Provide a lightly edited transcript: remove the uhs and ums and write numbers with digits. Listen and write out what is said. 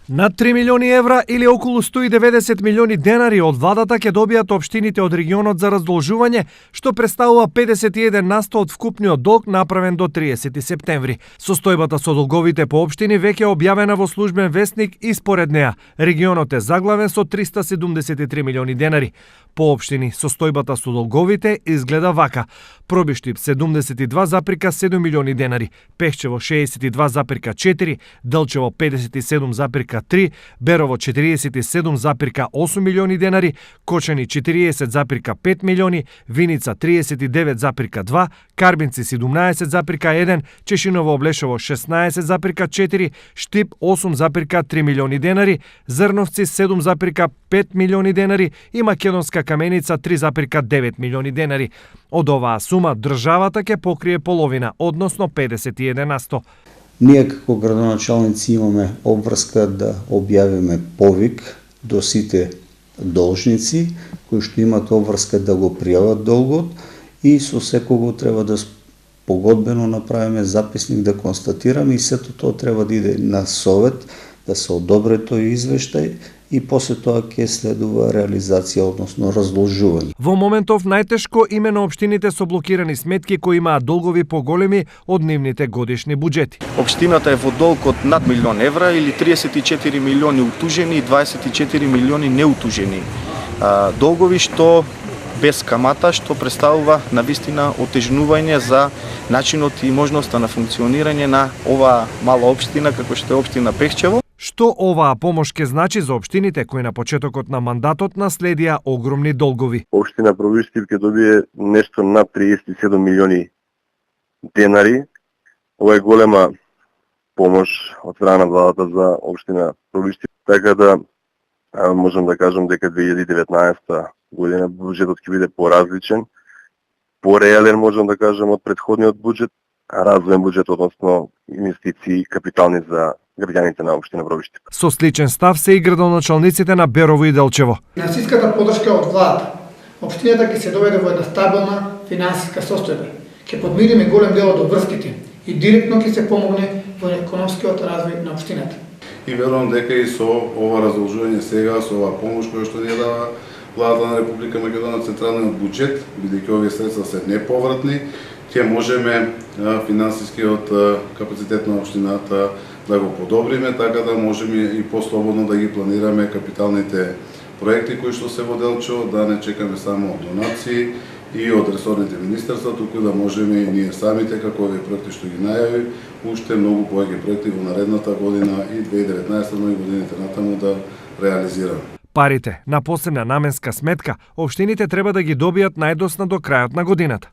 Над 3 милиони евра или околу 190 милиони денари од владата ќе добијат општините од регионот за раздолжување, што представува 51% од вкупниот долг направен до 30 септември. Состојбата со долговите по општини веќе објавена во службен весник и според неа регионот е заглавен со 373 милиони денари. По општини состојбата со долговите изгледа вака: Пробиштип 72,7 милиони денари, Пехчево 62,4, Делчево 57,3, Берово 47,8 милиони денари, Кочани 40,5 милиони, Виница 39,2, Карбинци 17,1, Чешиново Облешово 16,4, Штип 8,3 милиони денари, Зрновци 7,5 милиони денари и Македонска Каменица 3,9 милиони денари. Од оваа сума државата ќе покрие половина, односно 51%. Ние како градоначалници имаме обврска да објавиме повик до сите должници кои што имат обврска да го пријават долгот и со секого треба да погодбено направиме записник да констатираме и сето тоа треба да иде на совет, да се одобри тој извештај и после тоа ќе следува реализација, односно раздолжување. Во моментов најтешко именно општините со блокирани сметки кои имаат долгови поголеми од нивните годишни буџети. Општината е во долг од над милион евра или 34 милиони утужени и 24 милиони неутужени долгови, што без камата, што представува навистина отежнување за начинот и можноста на функционирање на оваа мала општина како што е општина Пехчево. Што оваа помош ќе значи за општините кои на почетокот на мандатот наследија огромни долгови? Општина Пробиштип ќе добие нешто над 37 милиони денари. Ова е голема помош од страна на владата за општина Пробиштип, така да можам да кажам дека 2019 година буџетот ќе биде поразличен, пореален можам да кажам од претходниот буџет, развоен буџет, односно инвестиции капитални за граѓаните на општина Пробиштип. Со сличен став се и градоначалниците на Берово и Делчево. Финансиската подршка од владата, општината ќе се доведе во една стабилна финансиска состојба. Ќе подмириме голем дел од обврските и директно ќе се помогне во економскиот развој на општината. И верувам дека и со ова раздолжување сега, со оваа помош која што ни дава владата на Република Македонија, централниот буџет, бидејќи овие средства се неповратни, ќе можеме финансискиот капацитет на општината да го подобриме, така да можеме и послободно да ги планираме капиталните проекти кои што се во Делчево, да не чекаме само донации и од ресорните министерства, туку да можеме и ние самите, како овие проекти што ги најави, уште многу повеќе проекти во наредната година и 2019, но и годините натаму да реализираме. Парите на посебна наменска сметка општините треба да ги добијат најдосна до крајот на годината.